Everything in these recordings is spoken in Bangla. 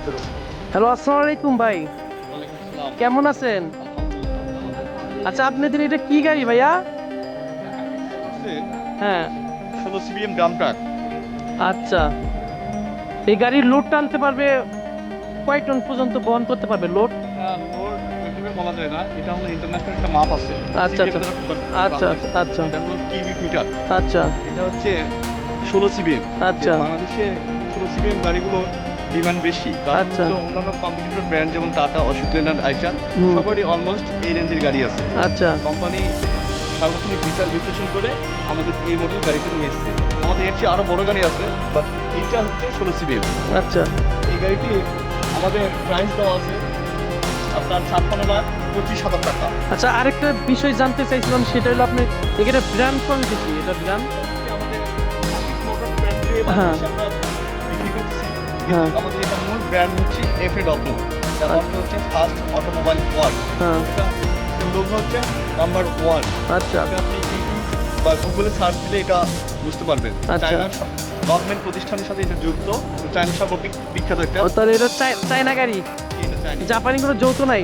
হ্যালো, আসসালামু আলাইকুম ভাই, কেমন আছেন? আচ্ছা, আপনাদের এটা কি গাড়ি ভাইয়া? হ্যাঁ, 16 সিবিএম ডাম ট্রাক। আচ্ছা। এই গাড়ির লোড টানতে পারবে কয় টন পর্যন্ত বহন করতে পারবে লোড? লোড ওইভাবে বলা যায় না, এটা হলো ইন্টারন্যাশনাল একটা মাপ আছে। আচ্ছা CBM আচ্ছা দ্বারা আচ্ছা আচ্ছা এটা হলো কিউবিক মিটার। আচ্ছা এটা হচ্ছে 16 সিবিএম। আচ্ছা বাংলাদেশে 16 সিবিএম গাড়িগুলো ডিমান্ড বেশি। আচ্ছা। অন্যান্য কম্পিটিটর ব্র্যান্ড যেমন টাটা, অশোক লেল্যান্ড, আইচার সবারই অলমোস্ট এই রেঞ্জের গাড়ি আছে। আচ্ছা কোম্পানি সার্বক্ষণিক বিচার বিশ্লেষণ করে আমাদের এই মডেল গাড়িটা নিয়ে এসেছে। আমাদের এর চেয়ে আরো বড় গাড়ি আছে, বাট এইটা হচ্ছে 16 সিবিএম। আচ্ছা এই গাড়িটি আমাদের প্রাইস দেওয়া আছে আপনার 56,25,000 টাকা। আচ্ছা, আরেকটা বিষয় জানতে চাইছিলাম, সেটা হলো আপনি এখানে ব্র্যান্ড কোন দিচ্ছি, এটা ব্র্যান্ড? আমাদের মোটর ব্র্যান্ড দিয়ে হ্যাঁ। আমরা বিক্রি করতেছি। হ্যাঁ। কিন্তু আমাদের এটা মূল ব্র্যান্ড হচ্ছে FAW, যার অর্থ হচ্ছে ফার্স্ট অটোমোবাইল ওয়ার্ল্ড। হ্যাঁ। এটা লোগো হচ্ছে নাম্বার 1। আচ্ছা এটা আপনি ইউটিউব বা গুগলে সার্চ দিলে এটা বুঝতে পারবেন। আচ্ছা। চায়নার গভর্নমেন্ট প্রতিষ্ঠানের সাথে এটা যুক্ত। চায়না সর্বাধিক বিখ্যাত একটা। ও, তাহলে এটা চায়না গাড়ি, এটা চায়না। জাপানি কোনো যৌথ নাই?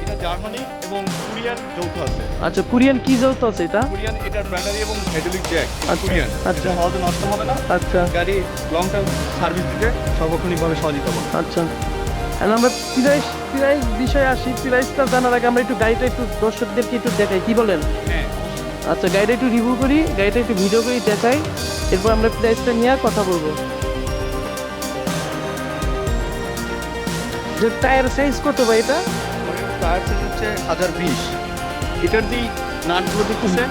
এটা জার্মানি এবং কোরিয়ান যৌথ আছে। আচ্ছা, কোরিয়ান কি যৌথ আছে এটা? কোরিয়ান, এটার ব্যাটারি এবং হাইড্রোলিক জ্যাক আচ্ছা, কোরিয়ান। আচ্ছা। এটা সহজে নষ্ট হবে না। আচ্ছা গাড়ি লং টার্ম সার্ভিস দিতে সার্বক্ষণিকভাবে সহযোগিতা করবে। আচ্ছা। আর আমরা প্রাইস বিষয়ে আসি। প্রাইসটা জানার আগে আমরা একটু গাড়িটা একটু দর্শকদেরকে একটু দেখাই, কি বলেন? হ্যাঁ, আচ্ছা, গাড়িটা একটু রিভিউ করি, গাড়িটা একটু ভিডিও করি দেখাই, এরপর আমরা প্রাইসটা নিয়ে কথা বলবো। যে টায়ার সাইজ কত ভাই এটা? টায়ার সাইজ হচ্ছে 1020। এটার যে নাটগুলো দেখতেছেন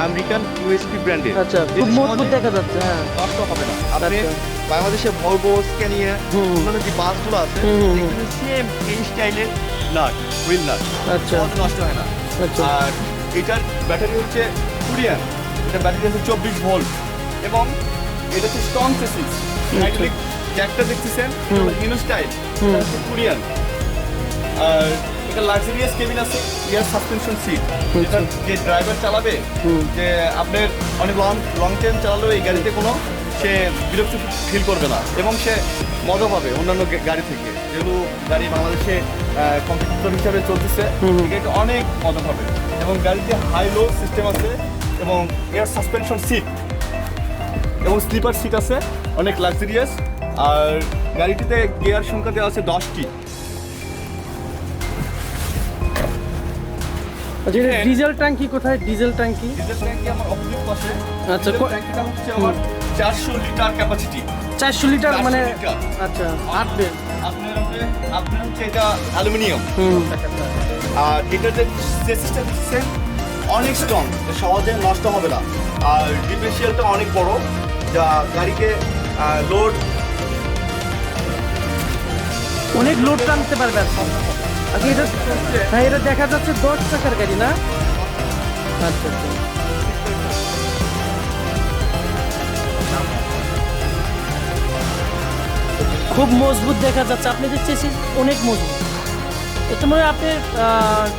আমেরিকান ইউএসপি ব্র্যান্ডের। আচ্ছা, খুব মজবুত দেখা যাচ্ছে। হ্যাঁ, নষ্ট হবে না। আপনি আচ্ছা। বাংলাদেশে ভলভো, স্ক্যানিয়া, হুম। অন্যান্য যে বাসগুলো আছে হুম। এখানে সেম এই স্টাইলের নাট, হুইল নাট, আচ্ছা সহজে নষ্ট হয় না। আচ্ছা আর এটার ব্যাটারি হচ্ছে কোরিয়ান। এটার ব্যাটারি হচ্ছে 24 ভোল্ট এবং এটা হচ্ছে স্ট্রং চেসিস। হাইড্রোলিক জ্যাকটা দেখতেছেন হিনো স্টাইল, এটা হচ্ছে কোরিয়ান। আর এটা লাক্সারিয়াস কেবিন আছে, ইয়ার সাসপেনশন সিট। এটা যে ড্রাইভার চালাবে, যে আপনার অনেক লং টাইম চালালেও এই গাড়িতে কোনো সে বিরক্ত ফিল করবে না এবং সে মজা পাবে অন্যান্য গাড়ি থেকে। যেগুলো গাড়ি বাংলাদেশে কম্পিটিটর হিসাবে চলতেছে, এই গাড়িতে অনেক মজা পাবে। এবং গাড়িতে হাই লো সিস্টেম আছে এবং এয়ার সাসপেনশন সিট এবং স্লিপার সিট আছে, অনেক লাক্সারিয়াস। আর গাড়িটিতে গিয়ার সংখ্যা দেওয়া আছে 10টি। আচ্ছা, এটা ডিজেল ট্যাঙ্কি কোথায়? ডিজেল ট্যাঙ্কি? ডিজেল ট্যাঙ্কি আমার অপোজিট পাশে। আচ্ছা, ডিজেল ট্যাঙ্কিটা হচ্ছে আমার 400 লিটার ক্যাপাসিটি। 400 লিটার 400 মানে? লিটার। আচ্ছা, আটবে। আপনার হচ্ছে এটা অ্যালুমিনিয়াম। আর এটার যে চেসিসটা দিচ্ছেন অনেক স্ট্রং, সহজে নষ্ট হবে না। আর ডিফারেন্সিয়ালটা অনেক বড়, যা গাড়িকে লোড অনেক লোড টানতে পারবে। আচ্ছা, এটা হ্যাঁ, এটা দেখা যাচ্ছে 10 চাকার গাড়ি না? আচ্ছা আচ্ছা। খুব মজবুত দেখা যাচ্ছে, আপনি যে চেসিস অনেক মজবুত। এটা মানে আপনি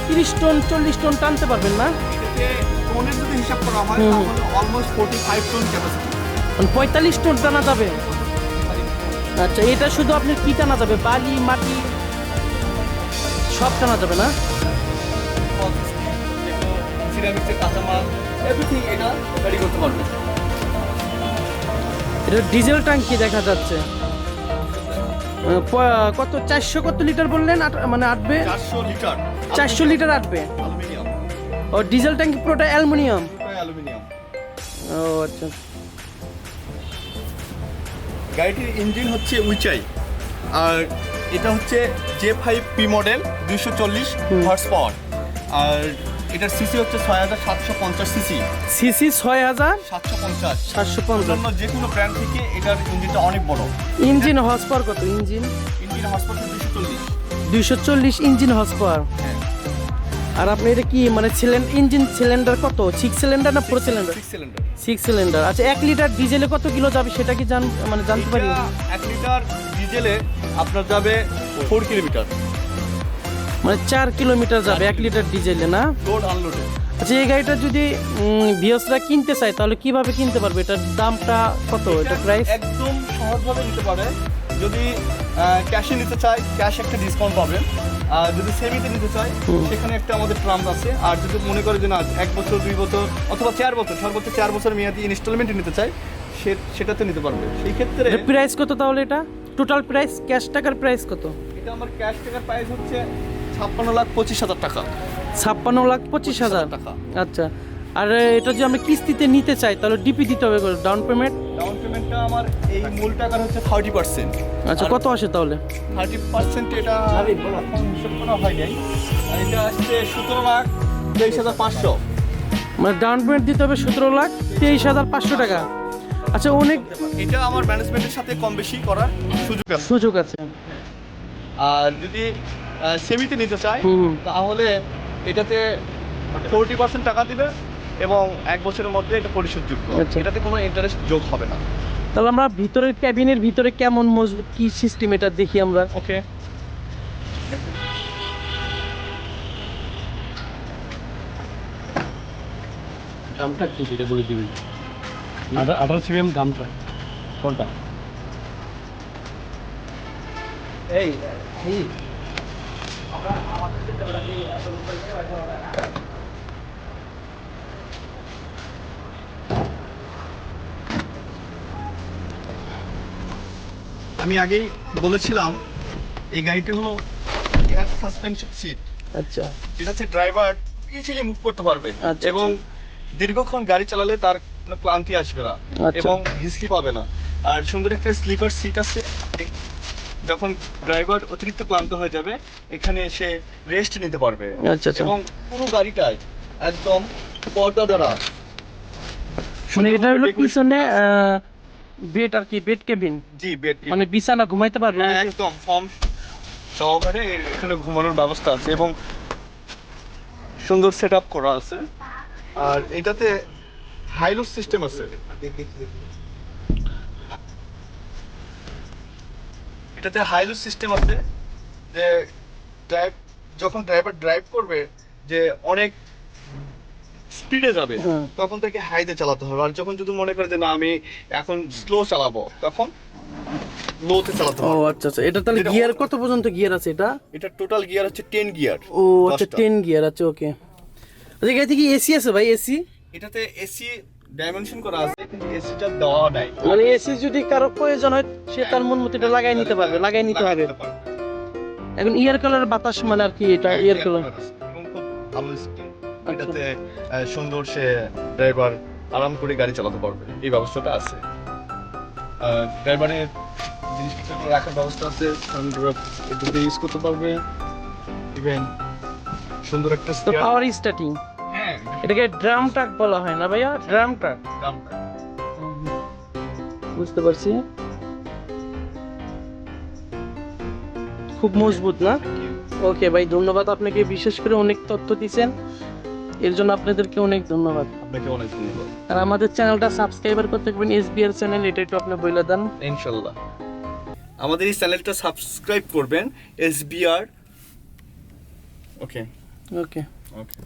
30 টন 40 টন টানতে পারবেন না? এটাতে টনের যদি হিসাব করা হয় তাহলে অলমোস্ট 45 টন ক্যাপাসিটি। মানে 45 টন টানা যাবে? আচ্ছা, এটা শুধু আপনি কি টানা যাবে? বালি, মাটি সব টানা যাবে না? সিরামিক্সের কাঁচামাল এভরিথিং এটা গাড়ি করতে পারবে। এটা ডিজেল ট্যাঙ্কি দেখা যাচ্ছে। কত 400 কত লিটার বললেন? মানে আটবে 400 লিটার 400 লিটার আটবে। অ্যালুমিনিয়াম। ও, ডিজেল ট্যাঙ্কি পুরোটা অ্যালুমিনিয়াম? অ্যালুমিনিয়াম। ও আচ্ছা। গাড়িটির ইঞ্জিন হচ্ছে উইচাই। আর এটা হচ্ছে J5P মডেল, 240 হর্স পাওয়ার। আর এটার সিসি হচ্ছে 6750 সিসি। সিসি 6750। 6750। অন্যান্য যে কোনো ব্র্যান্ড থেকে এটার ইঞ্জিনটা অনেক বড়। ইঞ্জিন হর্স পাওয়ার কত? Engine horse power 240। 240 engine horse power. হ্যাঁ, আর আপনি এটা কি মানে ইঞ্জিন সিলিন্ডার কত? 6 সিলিন্ডার না 4 সিলিন্ডার? 6 সিলিন্ডার। 6 সিলিন্ডার। আচ্ছা, 1 লিটার ডিজেলে কত কিলো যাবে সেটা কি জানতে পারি? 1 লিটার ডিজেলে আপনার যাবে 4 কিলোমিটার। মানে 4 কিলোমিটার যাবে 1 লিটার ডিজেলে না? লোড আনলোডে। আচ্ছা, এই গাড়িটা যদি ভিউয়ার্সরা কিনতে চায় তাহলে কিভাবে কিনতে পারবে? এটার দামটা কত? এটা প্রাইস একদম সহজভাবে নিতে পারে। যদি ক্যাশে নিতে চাই ক্যাশ একটা ডিসকাউন্ট পাবেন, আর যদি সেমিতে নিতে চাই সেখানে একটা আমাদের টার্মস আছে। আর যদি মনে করে যে না 1 বছর 2 বছর অথবা 4 বছর, সর্বোচ্চ 4 বছর মেয়াদি ইনস্টলমেন্টে নিতে চাই, সেটাতে নিতে পারবে। সেই ক্ষেত্রে প্রাইস কত তাহলে এটা? টোটাল প্রাইস ক্যাশ টাকার প্রাইস কত? এটা আমার ক্যাশ টাকার প্রাইস হচ্ছে 56,25,000 টাকা। 56,25,000 টাকা। আচ্ছা, আর এটা যদি আমরা কিস্তিতে নিতে চাই তাহলে ডিপি দিতে হবে, ডাউন পেমেন্ট? ডাউন পেমেন্টটা আমার এই মূল টাকার হচ্ছে 30%। আচ্ছা, কত আসে তাহলে? 30% এটা এখন হিসাব করা হয় নাই, আর এটা আসছে 17,23,500। মানে ডাউন পেমেন্ট দিতে হবে 17,23,500 টাকা। আচ্ছা, অনেক এটা আমার ম্যানেজমেন্টের সাথে কম বেশি করার সুযোগ আছে। সুযোগ আছে। আর যদি সেমিতে নিতে চাই হুম। তাহলে এটাতে 40% টাকা দিবে এবং 1 বছরের মধ্যে এটা পরিশোধযোগ্য। আচ্ছা। এটাতে কোনো ইন্টারেস্ট যোগ হবে না। তাহলে আমরা ভিতরের ক্যাবিনের ভিতরে কেমন মজবুত কি সিস্টেম এটা দেখি আমরা। ওকে, দামটা কি সেটা বলে দিবেন। 18 সিএম দামটা কোনটা? এই আমি আগেই বলেছিলাম এই গাড়িটা হলো এয়ার সাসপেনশন সিট। আচ্ছা এটা হচ্ছে ড্রাইভার ইজিলি মুভ করতে পারবে আচ্ছা, এবং দীর্ঘক্ষণ গাড়ি চালালে তার কোনো ক্লান্তি আসবে না আচ্ছা। এবং হিসকি পাবে না। আর সুন্দর একটা স্লিপার সিট আছে, যখন ড্রাইভার অতিরিক্ত ক্লান্ত হয়ে যাবে এখানে এসে রেস্ট নিতে পারবে। আচ্ছা, আচ্ছা। এবং পুরো গাড়িটায় একদম পর্দা দ্বারা মানে এটা হলো পিছনে বেড আর কি, বেড কেবিন, জি বেড মানে বিছানা ঘুমাইতে পারবে। একদম ফর্ম সহকারে এখানে ঘুমানোর ব্যবস্থা আছে এবং সুন্দর সেট আপ করা আছে। আর এটাতে হাইলুস সিস্টেম আছে। এটাতে হাইলুস সিস্টেম আছে যে যখন ড্রাইভার ড্রাইভ করবে যে অনেক স্পিডে যাবে হ্যাঁ। তখন থেকে হাইতে চালাতে হবে, আর যখন যদি মনে করে যে না আমি এখন স্লো চালাবো তখন লোতে চালাতে ও হবে। আচ্ছা আচ্ছা, এটা তাহলে এটা গিয়ার কত পর্যন্ত গিয়ার আছে এটা? এটা টোটাল গিয়ার হচ্ছে 10 গিয়ার। ও আচ্ছা, 10 গিয়ার আছে, ওকে। আচ্ছা, এটাতে কি এসি আছে ভাই? এসি এটাতে এসি ডাইমেনশন করা আছে কিন্তু এসিটা দেওয়া নাই। মানে এসি যদি কারো প্রয়োজন হয় সে তার মন মতো এটা লাগাই নিতে পারবে, লাগাই নিতে হবে। এখন ইয়ার কালার বাতাস মানে আর কি, এটা ইয়ার কালার। এবং খুব ভালো স্কিন। এটাতে সুন্দর সে ড্রাইভার আরাম করে গাড়ি চালাতে পারবে, এই ব্যবস্থাটা আছে। ড্রাইভারের জিনিসপত্র রাখার ব্যবস্থা আছে, এটাতে ইউজ করতে পারবে। ইভেন সুন্দর একটা তো পাওয়ার স্টার্টিং, হ্যাঁ এটাকে ড্রাম ট্রাক বলা হয় না ভাইয়া? ড্রাম ট্রাক, দামটা বুঝতে পারছি। খুব মজবুত না? ওকে ভাই, ধন্যবাদ আপনাকে, বিশেষ করে অনেক তথ্য দিয়েছেন, এর জন্য আপনাদেরকে অনেক ধন্যবাদ। আপনাকে অনেক ধন্যবাদ। আর আমাদের চ্যানেলটা সাবস্ক্রাইবার করতে পারবেন, এসবিআর চ্যানেল, এটা একটু আপনি বলে দেন। ইনশাল্লাহ আমাদের এই চ্যানেলটা সাবস্ক্রাইব করবেন, এসবিআর। ওকে ওকে। ওকে।